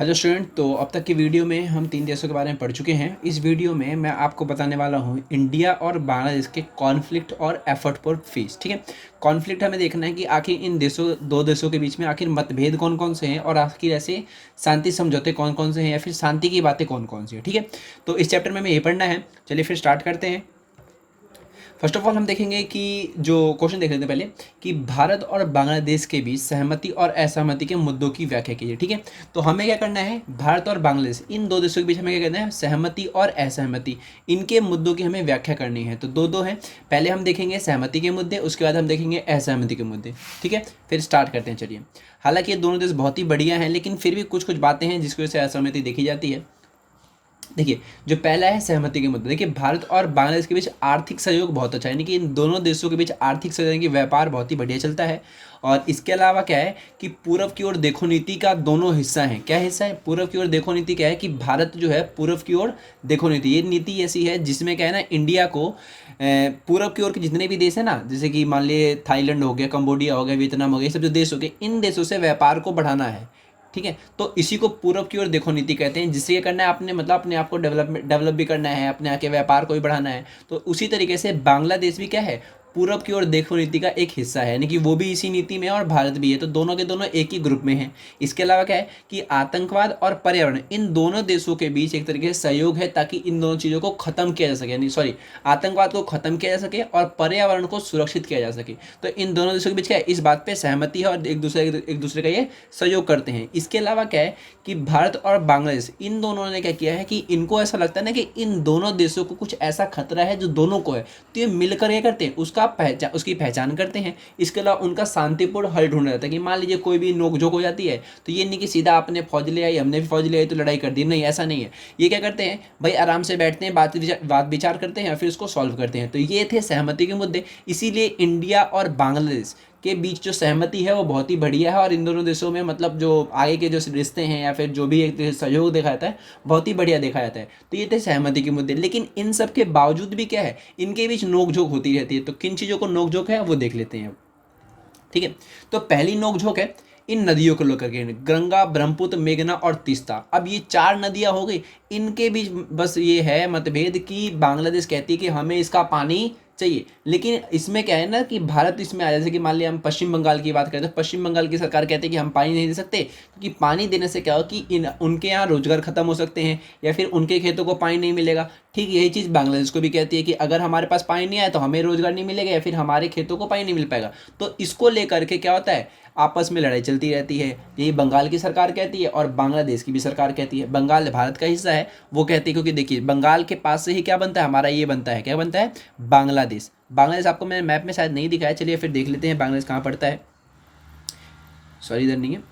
Hello student. तो अब तक की वीडियो में हम 3 देशों के बारे में पढ़ चुके हैं। इस वीडियो में मैं आपको बताने वाला हूँ इंडिया और बांग्लादेश के कॉन्फ्लिक्ट और एफर्ट फॉर पीस। ठीक है, कॉन्फ्लिक्ट हमें देखना है कि आखिर इन दो देशों के बीच में आखिर मतभेद कौन कौन से हैं और आखिर ऐसे शांति समझौते कौन कौन से हैं या फिर शांति की बातें कौन कौन सी हैं। ठीक है, तो इस चैप्टर में हमें ये पढ़ना है। चलिए फिर स्टार्ट करते हैं। फर्स्ट ऑफ ऑल हम देखेंगे कि जो क्वेश्चन देख लेते हैं पहले कि भारत और बांग्लादेश के बीच सहमति और असहमति के मुद्दों की व्याख्या कीजिए। ठीक है, तो हमें क्या करना है, भारत और बांग्लादेश इन दो देशों के बीच हमें क्या करना है, सहमति और असहमति इनके मुद्दों की हमें व्याख्या करनी है। तो दो हैं, पहले हम देखेंगे सहमति के मुद्दे, उसके बाद हम देखेंगे असहमति के मुद्दे। ठीक है, फिर स्टार्ट करते हैं। चलिए, हालांकि ये दोनों देश बहुत ही बढ़िया हैं, लेकिन फिर भी कुछ कुछ बातें हैं जिसकी वजह से असहमति देखी जाती है। देखिए, जो पहला है सहमति के मुद्दे। देखिए, भारत और बांग्लादेश के बीच आर्थिक सहयोग बहुत अच्छा है, यानी कि इन दोनों देशों के बीच आर्थिक सहयोग यानी कि व्यापार बहुत ही बढ़िया चलता है। और इसके अलावा क्या है कि पूर्व की ओर देखो नीति का दोनों हिस्सा है। क्या हिस्सा है? पूर्व की ओर देखो नीति क्या है कि भारत जो है पूर्व की ओर देखो नीति, ये नीति ऐसी है जिसमें क्या है ना, इंडिया को पूर्व की ओर के जितने भी देश हैं ना, जैसे कि मान लिए थाईलैंड हो गया, कंबोडिया हो गया, वियतनाम हो गया, ये सब जो देश हो गए, इन देशों से व्यापार को बढ़ाना है। ठीक है, तो इसी को पूरब की ओर देखो नीति कहते हैं, जिससे ये करना है आपने, मतलब अपने आप को डेवलप भी करना है, अपने आके व्यापार को भी बढ़ाना है। तो उसी तरीके से बांग्लादेश भी क्या है, पूरब की ओर देखो नीति का एक हिस्सा है, यानी कि वो भी इसी नीति में है और भारत भी है, तो दोनों के दोनों एक ही ग्रुप में हैं। इसके अलावा क्या है कि आतंकवाद और पर्यावरण, इन दोनों देशों के बीच एक तरीके से सहयोग है ताकि इन दोनों चीज़ों को खत्म किया जा सके, यानी सॉरी, आतंकवाद को खत्म किया जा सके और पर्यावरण को सुरक्षित किया जा सके। तो इन दोनों देशों के बीच क्या है, इस बात पे सहमति है और एक दूसरे का ये सहयोग करते हैं। इसके अलावा क्या है कि भारत और बांग्लादेश इन दोनों ने क्या किया है कि इनको ऐसा लगता है ना कि इन दोनों देशों को कुछ ऐसा खतरा है जो दोनों को है, तो ये मिलकर क्या करते हैं, उसकी पहचान करते हैं। इसके अलावा उनका शांतिपूर्ण हल ढूंढा जाता है कि मान लीजिए कोई भी नोकझोंक हो जाती है, तो ये नहीं कि सीधा आपने फौज ले आई, हमने भी फौज ले आई तो लड़ाई कर दी, नहीं, ऐसा नहीं है। ये क्या करते हैं भाई, आराम से बैठते हैं, बात विचार करते हैं और फिर उसको सॉल्व करते हैं। तो ये थे सहमति के मुद्दे। इसीलिए इंडिया और बांग्लादेश के बीच जो सहमति है वो बहुत ही बढ़िया है और इन दोनों देशों में मतलब जो आगे के जो रिश्ते हैं या फिर जो भी एक सहयोग देखा जाता है, बहुत ही बढ़िया देखा जाता है। तो ये थे सहमति के मुद्दे। लेकिन इन सब के बावजूद भी क्या है, इनके बीच नोकझोंक होती रहती है। तो किन चीज़ों को नोकझोंक है वो देख लेते हैं। ठीक है, तो पहली नोकझोंक है इन नदियों को लेकर के, गंगा, ब्रह्मपुत्र, मेघना और तीस्ता। अब ये 4 नदियां हो गई, इनके बीच बस ये है मतभेद कि बांग्लादेश कहती है कि हमें इसका पानी चाहिए, लेकिन इसमें क्या है ना कि भारत इसमें आ, जैसे कि मान लिया हम पश्चिम बंगाल की बात करें तो पश्चिम बंगाल की सरकार कहती है कि हम पानी नहीं दे सकते, क्योंकि पानी देने से क्या हो कि उनके यहाँ रोजगार खत्म हो सकते हैं या फिर उनके खेतों को पानी नहीं मिलेगा। ठीक यही चीज़ बांग्लादेश को भी कहती है कि अगर हमारे पास पानी नहीं आया तो हमें रोजगार नहीं मिलेगा या फिर हमारे खेतों को पानी नहीं मिल पाएगा। तो इसको लेकर के क्या होता है, आपस में लड़ाई चलती रहती है। यही बंगाल की सरकार कहती है और बांग्लादेश की भी सरकार कहती है। बंगाल भारत का हिस्सा है, वो कहती है, क्योंकि देखिए बंगाल के पास से ही क्या बनता है, हमारा ये बनता है, क्या बनता है, बांग्लादेश। बांग्लादेश आपको मैंने मैप में शायद नहीं दिखाया, चलिए फिर देख लेते हैं बांग्लादेश कहाँ पड़ता है। सॉरी, इधर नहीं है,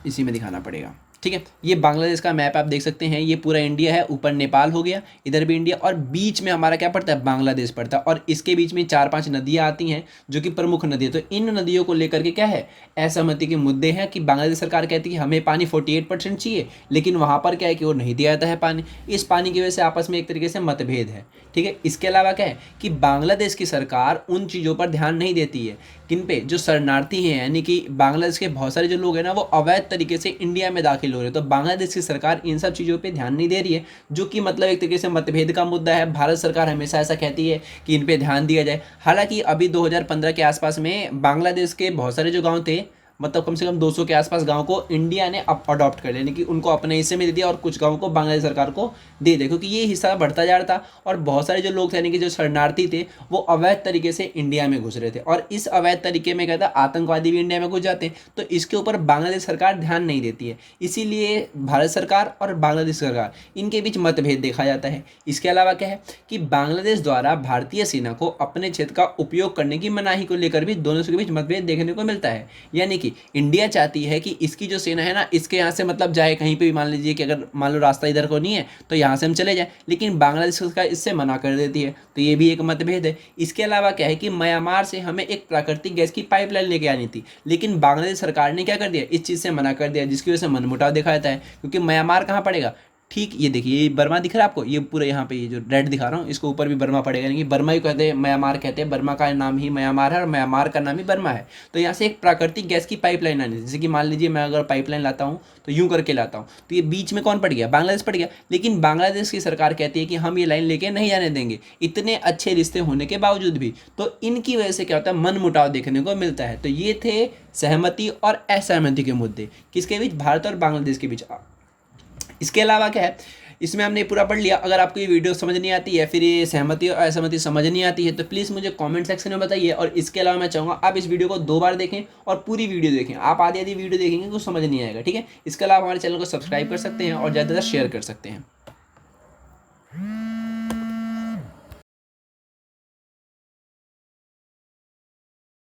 इसी में दिखाना पड़ेगा। ठीक है, ये बांग्लादेश का मैप आप देख सकते हैं, ये पूरा इंडिया है, ऊपर नेपाल हो गया, इधर भी इंडिया, और बीच में हमारा क्या पड़ता है, बांग्लादेश पड़ता है। और इसके बीच में 4-5 नदियां आती हैं जो कि प्रमुख नदी है। तो इन नदियों को लेकर के क्या है, असहमति के मुद्दे हैं कि बांग्लादेश सरकार कहती है कि हमें पानी 48% चाहिए, लेकिन वहाँ पर क्या है कि वो नहीं दिया जाता है पानी। इस पानी की वजह से आपस में एक तरीके से मतभेद है। ठीक है, इसके अलावा क्या है कि बांग्लादेश की सरकार उन चीज़ों पर ध्यान नहीं देती है, किन पे, जो शरणार्थी हैं, यानी कि बांग्लादेश के बहुत सारे जो लोग हैं ना वो अवैध तरीके से इंडिया में दाखिल हो रहे हैं। तो बांग्लादेश की सरकार इन सब चीज़ों पे ध्यान नहीं दे रही है, जो कि मतलब एक तरीके से मतभेद का मुद्दा है। भारत सरकार हमेशा ऐसा कहती है कि इन पे ध्यान दिया जाए। हालांकि अभी 2015 के आसपास में बांग्लादेश के बहुत सारे जो गाँव थे, मतलब कम से कम 200 के आसपास गांव को इंडिया ने अब अडॉप्ट कर लिया, यानी कि उनको अपने हिस्से में दे दिया और कुछ गांवों को बांग्लादेश सरकार को दे दिया, क्योंकि ये हिस्सा बढ़ता जा रहा था और बहुत सारे जो लोग थे, यानी कि जो शरणार्थी थे, वो अवैध तरीके से इंडिया में घुस रहे थे। और इस अवैध तरीके में क्या था, आतंकवादी भी इंडिया में घुस जाते हैं। तो इसके ऊपर बांग्लादेश सरकार ध्यान नहीं देती है, इसीलिए भारत सरकार और बांग्लादेश सरकार इनके बीच मतभेद देखा जाता है। इसके अलावा क्या है कि बांग्लादेश द्वारा भारतीय सेना को अपने क्षेत्र का उपयोग करने की मनाही को लेकर भी दोनों के बीच मतभेद देखने को मिलता है। यानी कि इंडिया चाहती है कि इसकी जो सेना है ना, इसके यहाँ से मतलब जाए कहीं पे भी, मान लीजिए कि अगर मान लो रास्ता इधर को नहीं है तो यहाँ से हम चले जाएं, लेकिन बांग्लादेश सरकार इससे मना कर देती है। तो ये भी एक मतभेद है। इसके अलावा क्या है कि म्यांमार से हमें एक प्राकृतिक गैस की पाइपलाइन लेके आनी थी, लेकिन बांग्लादेश सरकार ने क्या कर दिया, इस चीज़ से मना कर दिया, जिसकी वजह से मनमुटाव देखा जाता है। क्योंकि म्यांमार कहाँ पड़ेगा, ठीक, ये देखिए ये बर्मा दिख रहा है आपको, ये पूरा यहाँ पे ये जो रेड दिखा रहा हूँ इसको ऊपर भी बर्मा पड़ेगा, यानी कि बर्मा ही कहते हैं, म्यांमार कहते हैं, बर्मा का नाम ही म्यांमार है और म्यांमार का नाम ही बर्मा है। तो यहाँ से एक प्राकृतिक गैस की पाइपलाइन आनी, जैसे कि मान लीजिए मैं अगर पाइपलाइन लाता हूँ तो यूँ करके लाता हूँ, तो ये बीच में कौन पड़ गया, बांग्लादेश पड़ गया। लेकिन बांग्लादेश की सरकार कहती है कि हम ये लाइन लेके नहीं जाने देंगे, इतने अच्छे रिश्ते होने के बावजूद भी। तो इनकी वजह से क्या होता है, मन मुटाव देखने को मिलता है। तो ये थे सहमति और असहमति के मुद्दे, किसके बीच, भारत और बांग्लादेश के बीच। इसके अलावा क्या है, इसमें हमने पूरा पढ़ लिया। अगर आपको ये वीडियो समझ नहीं आती है, फिर ये सहमति और असहमति समझ नहीं आती है, तो प्लीज़ मुझे कमेंट सेक्शन में बताइए। और इसके अलावा मैं चाहूँगा आप इस वीडियो को 2 बार देखें और पूरी वीडियो देखें। आप आधी आधी वीडियो देखेंगे तो समझ नहीं आएगा, ठीक है। इसके अलावा हमारे चैनल को सब्सक्राइब कर सकते हैं और ज़्यादा से ज़्यादा शेयर कर सकते हैं।